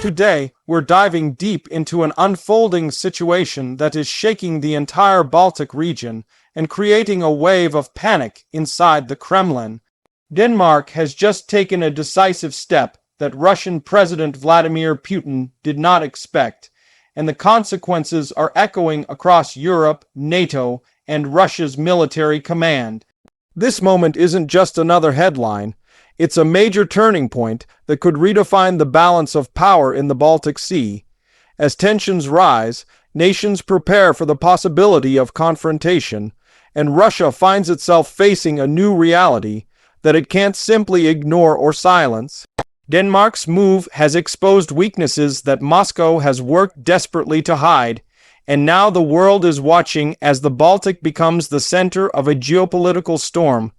Today, we're diving deep into an unfolding situation that is shaking the entire Baltic region and creating a wave of panic inside the Kremlin. Denmark has just taken a decisive step that Russian President Vladimir Putin did not expect, and the consequences are echoing across Europe, NATO, and Russia's military command. This moment isn't just another headline. It's a major turning point that could redefine the balance of power in the Baltic Sea. As tensions rise, nations prepare for the possibility of confrontation, and Russia finds itself facing a new reality that it can't simply ignore or silence. Denmark's move has exposed weaknesses that Moscow has worked desperately to hide, and now the world is watching as the Baltic becomes the center of a geopolitical storm.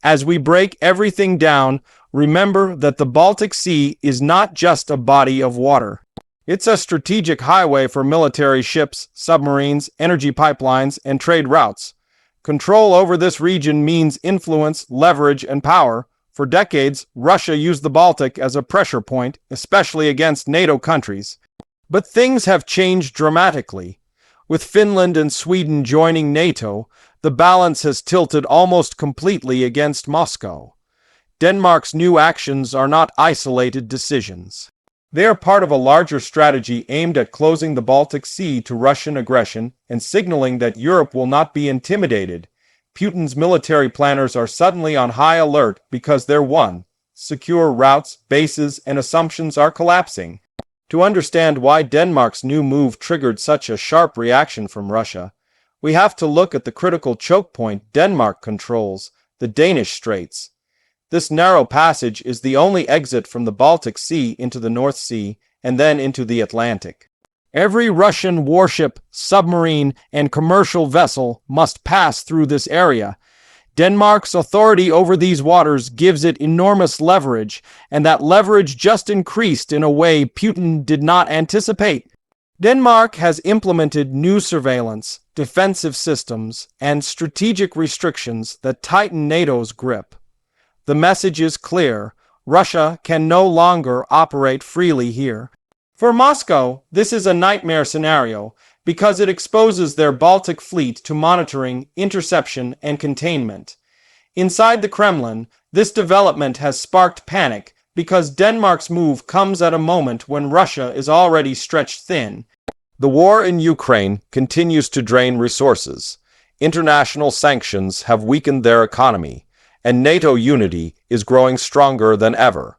As we break everything down, remember that the Baltic Sea is not just a body of water. It's a strategic highway for military ships, submarines, energy pipelines, and trade routes. Control over this region means influence, leverage, and power. For decades, Russia used the Baltic as a pressure point, especially against NATO countries. But things have changed dramatically. With Finland and Sweden joining NATO, the balance has tilted almost completely against Moscow. Denmark's new actions are not isolated decisions. They are part of a larger strategy aimed at closing the Baltic Sea to Russian aggression and signaling that Europe will not be intimidated. Putin's military planners are suddenly on high alert because their secure routes, bases, and assumptions are collapsing. To understand why Denmark's new move triggered such a sharp reaction from Russia, we have to look at the critical choke point Denmark controls, the Danish Straits. This narrow passage is the only exit from the Baltic Sea into the North Sea and then into the Atlantic. Every Russian warship, submarine, and commercial vessel must pass through this area. Denmark's authority over these waters gives it enormous leverage, and that leverage just increased in a way Putin did not anticipate. Denmark has implemented new surveillance, defensive systems, and strategic restrictions that tighten NATO's grip. The message is clear: Russia can no longer operate freely here. For Moscow, this is a nightmare scenario because it exposes their Baltic Fleet to monitoring, interception, and containment. Inside the Kremlin, this development has sparked panic because Denmark's move comes at a moment when Russia is already stretched thin. The war in Ukraine continues to drain resources. International sanctions have weakened their economy, and NATO unity is growing stronger than ever.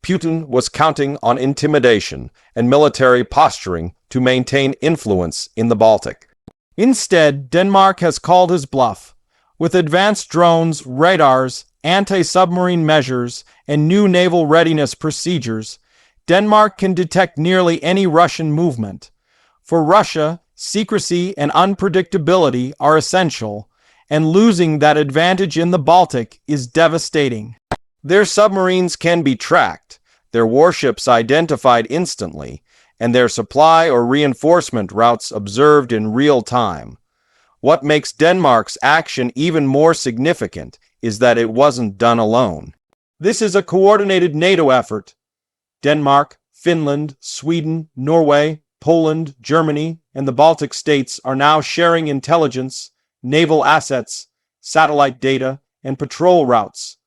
Putin was counting on intimidation and military posturing to maintain influence in the Baltic. Instead, Denmark has called his bluff. With advanced drones, radars, anti-submarine measures, and new naval readiness procedures, Denmark can detect nearly any Russian movement. For Russia, secrecy and unpredictability are essential, and losing that advantage in the Baltic is devastating. Their submarines can be tracked, their warships identified instantly, and their supply or reinforcement routes observed in real time. What makes Denmark's action even more significant is that it wasn't done alone. This is a coordinated NATO effort. Denmark, Finland, Sweden, Norway, Poland, Germany, and the Baltic states are now sharing intelligence, naval assets, satellite data, and patrol routes.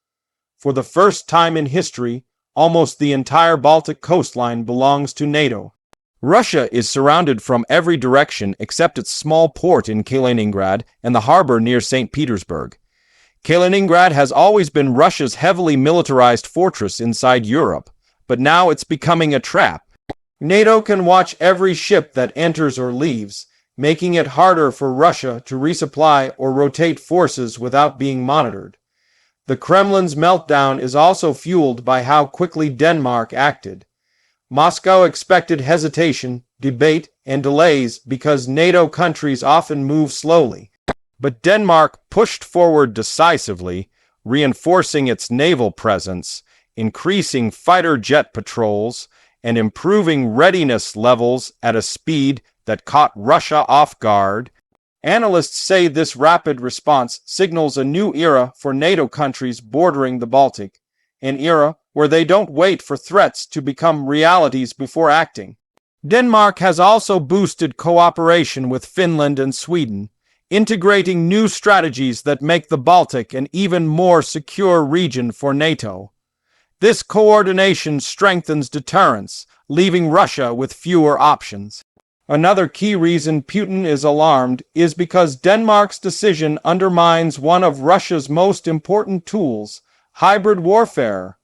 For the first time in history, almost the entire Baltic coastline belongs to NATO. Russia is surrounded from every direction except its small port in Kaliningrad and the harbor near St. Petersburg. Kaliningrad has always been Russia's heavily militarized fortress inside Europe, but now it's becoming a trap. NATO can watch every ship that enters or leaves, making it harder for Russia to resupply or rotate forces without being monitored. The Kremlin's meltdown is also fueled by how quickly Denmark acted. Moscow expected hesitation, debate, and delays because NATO countries often move slowly. But Denmark pushed forward decisively, reinforcing its naval presence, increasing fighter jet patrols, and improving readiness levels at a speed that caught Russia off guard. Analysts say this rapid response signals a new era for NATO countries bordering the Baltic, an era where they don't wait for threats to become realities before acting. Denmark has also boosted cooperation with Finland and Sweden, integrating new strategies that make the Baltic an even more secure region for NATO. This coordination strengthens deterrence, leaving Russia with fewer options. Another key reason Putin is alarmed is because Denmark's decision undermines one of Russia's most important tools, hybrid warfare.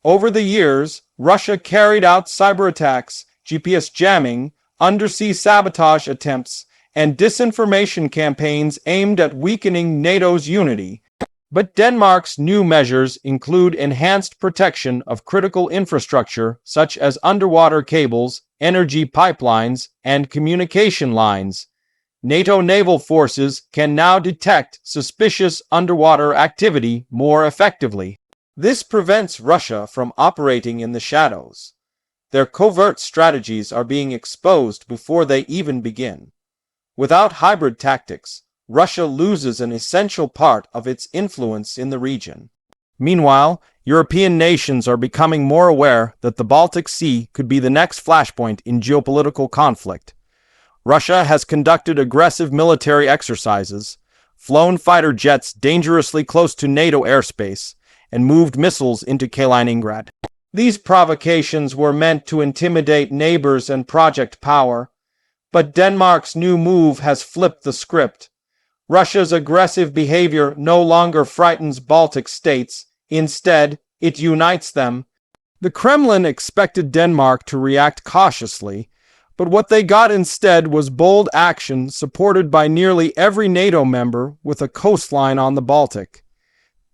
Over the years, Russia carried out cyber attacks, GPS jamming, undersea sabotage attempts, and disinformation campaigns aimed at weakening NATO's unity. But Denmark's new measures include enhanced protection of critical infrastructure such as underwater cables, energy pipelines, and communication lines. NATO naval forces can now detect suspicious underwater activity more effectively. This prevents Russia from operating in the shadows. Their covert strategies are being exposed before they even begin. Without hybrid tactics, Russia loses an essential part of its influence in the region. Meanwhile, European nations are becoming more aware that the Baltic Sea could be the next flashpoint in geopolitical conflict. Russia has conducted aggressive military exercises, flown fighter jets dangerously close to NATO airspace, and moved missiles into Kaliningrad. These provocations were meant to intimidate neighbors and project power, but Denmark's new move has flipped the script. Russia's aggressive behavior no longer frightens Baltic states. Instead, it unites them. The Kremlin expected Denmark to react cautiously, but what they got instead was bold action supported by nearly every NATO member with a coastline on the Baltic.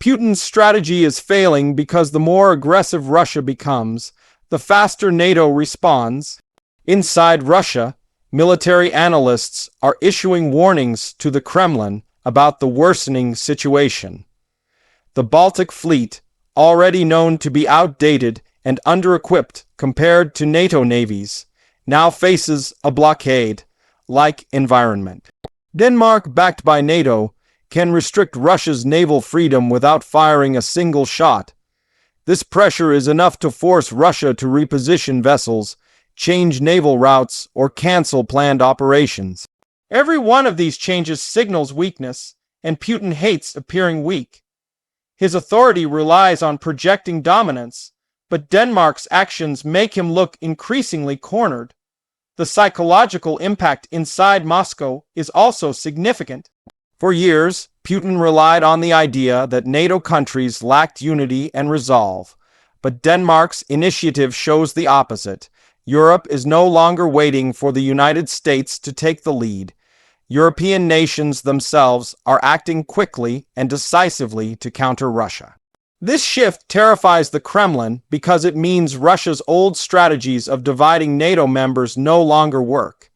Putin's strategy is failing because the more aggressive Russia becomes, the faster NATO responds. Inside Russia, military analysts are issuing warnings to the Kremlin about the worsening situation. The Baltic Fleet, already known to be outdated and under-equipped compared to NATO navies, now faces a blockade-like environment. Denmark, backed by NATO, can restrict Russia's naval freedom without firing a single shot. This pressure is enough to force Russia to reposition vessels, change naval routes, or cancel planned operations. Every one of these changes signals weakness, and Putin hates appearing weak. His authority relies on projecting dominance, but Denmark's actions make him look increasingly cornered. The psychological impact inside Moscow is also significant. For years, Putin relied on the idea that NATO countries lacked unity and resolve, but Denmark's initiative shows the opposite. Europe is no longer waiting for the United States to take the lead. European nations themselves are acting quickly and decisively to counter Russia. This shift terrifies the Kremlin because it means Russia's old strategies of dividing NATO members no longer work.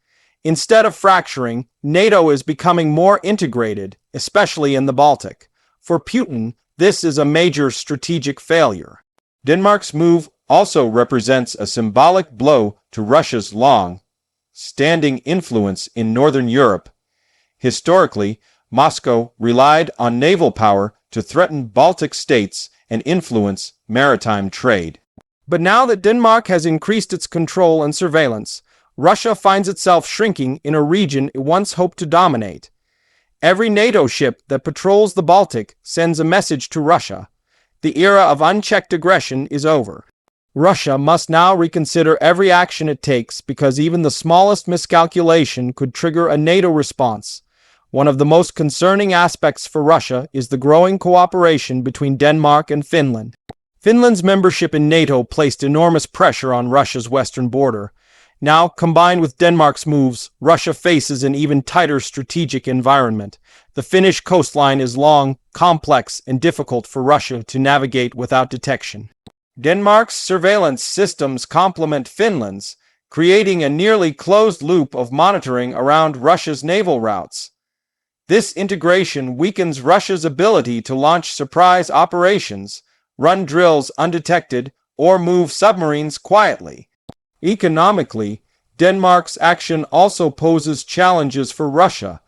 Instead of fracturing, NATO is becoming more integrated, especially in the Baltic. For Putin, this is a major strategic failure. Denmark's move also represents a symbolic blow to Russia's long-standing influence in Northern Europe. Historically, Moscow relied on naval power to threaten Baltic states and influence maritime trade. But now that Denmark has increased its control and surveillance, Russia finds itself shrinking in a region it once hoped to dominate. Every NATO ship that patrols the Baltic sends a message to Russia. The era of unchecked aggression is over. Russia must now reconsider every action it takes because even the smallest miscalculation could trigger a NATO response. One of the most concerning aspects for Russia is the growing cooperation between Denmark and Finland. Finland's membership in NATO placed enormous pressure on Russia's western border. Now, combined with Denmark's moves, Russia faces an even tighter strategic environment. The Finnish coastline is long, complex, and difficult for Russia to navigate without detection. Denmark's surveillance systems complement Finland's, creating a nearly closed loop of monitoring around Russia's naval routes. This integration weakens Russia's ability to launch surprise operations, run drills undetected, or move submarines quietly. Economically, Denmark's action also poses challenges for Russia.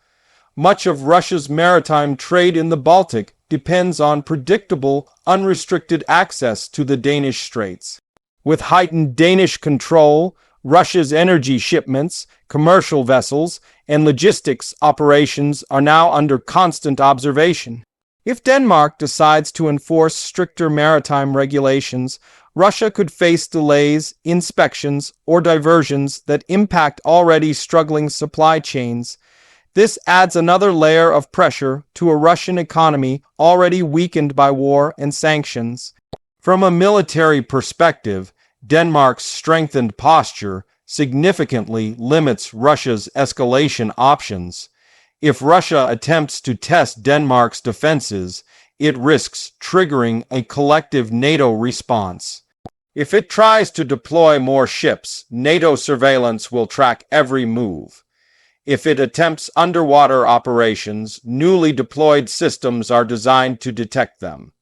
Much of Russia's maritime trade in the Baltic depends on predictable, unrestricted access to the Danish Straits. With heightened Danish control, Russia's energy shipments, commercial vessels, and logistics operations are now under constant observation. If Denmark decides to enforce stricter maritime regulations, Russia could face delays, inspections, or diversions that impact already struggling supply chains. This adds another layer of pressure to a Russian economy already weakened by war and sanctions. From a military perspective, Denmark's strengthened posture significantly limits Russia's escalation options. If Russia attempts to test Denmark's defenses, it risks triggering a collective NATO response. If it tries to deploy more ships, NATO surveillance will track every move. If it attempts underwater operations, newly deployed systems are designed to detect them.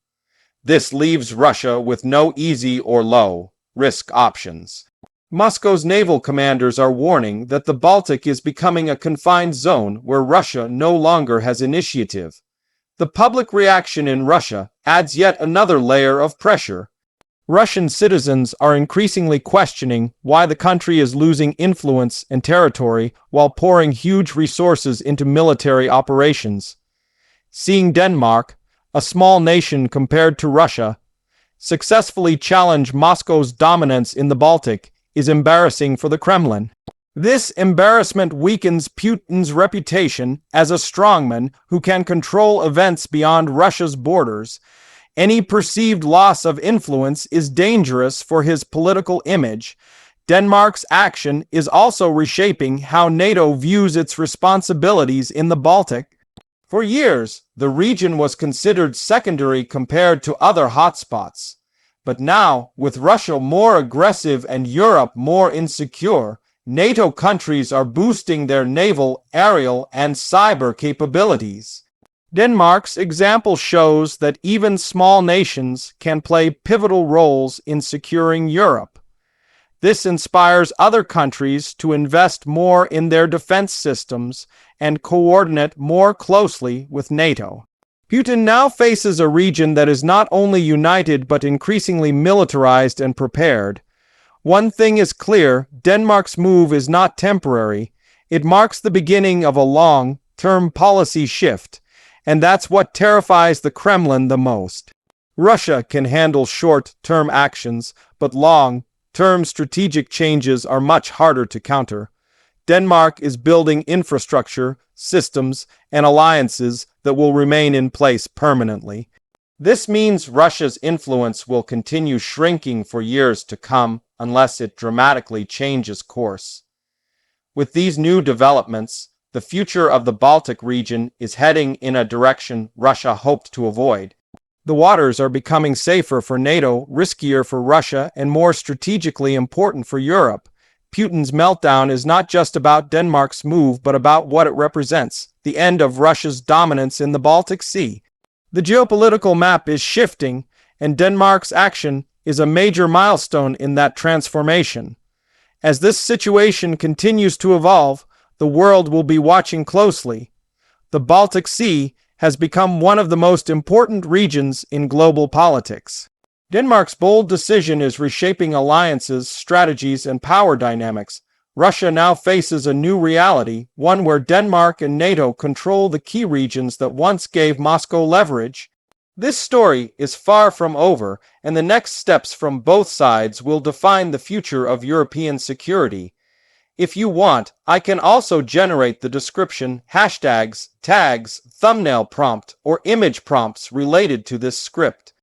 This leaves Russia with no easy or low-risk options. Moscow's naval commanders are warning that the Baltic is becoming a confined zone where Russia no longer has initiative. The public reaction in Russia adds yet another layer of pressure. Russian citizens are increasingly questioning why the country is losing influence and territory while pouring huge resources into military operations. Seeing Denmark, a small nation compared to Russia, successfully challenge Moscow's dominance in the Baltic is embarrassing for the Kremlin. This embarrassment weakens Putin's reputation as a strongman who can control events beyond Russia's borders. Any perceived loss of influence is dangerous for his political image. Denmark's action is also reshaping how NATO views its responsibilities in the Baltic. For years, the region was considered secondary compared to other hotspots. But now, with Russia more aggressive and Europe more insecure, NATO countries are boosting their naval, aerial, and cyber capabilities. Denmark's example shows that even small nations can play pivotal roles in securing Europe. This inspires other countries to invest more in their defense systems and coordinate more closely with NATO. Putin now faces a region that is not only united but increasingly militarized and prepared. One thing is clear: Denmark's move is not temporary. It marks the beginning of a long-term policy shift, and that's what terrifies the Kremlin the most. Russia can handle short-term actions, but long-term strategic changes are much harder to counter. Denmark is building infrastructure, systems, and alliances that will remain in place permanently. This means Russia's influence will continue shrinking for years to come unless it dramatically changes course. With these new developments, the future of the Baltic region is heading in a direction Russia hoped to avoid. The waters are becoming safer for NATO, riskier for Russia, and more strategically important for Europe. Putin's meltdown is not just about Denmark's move, but about what it represents: the end of Russia's dominance in the Baltic Sea. The geopolitical map is shifting, and Denmark's action is a major milestone in that transformation. As this situation continues to evolve, the world will be watching closely. The Baltic Sea has become one of the most important regions in global politics. Denmark's bold decision is reshaping alliances, strategies, and power dynamics. Russia now faces a new reality, one where Denmark and NATO control the key regions that once gave Moscow leverage. This story is far from over, and the next steps from both sides will define the future of European security. If you want, I can also generate the description, hashtags, tags, thumbnail prompt, or image prompts related to this script.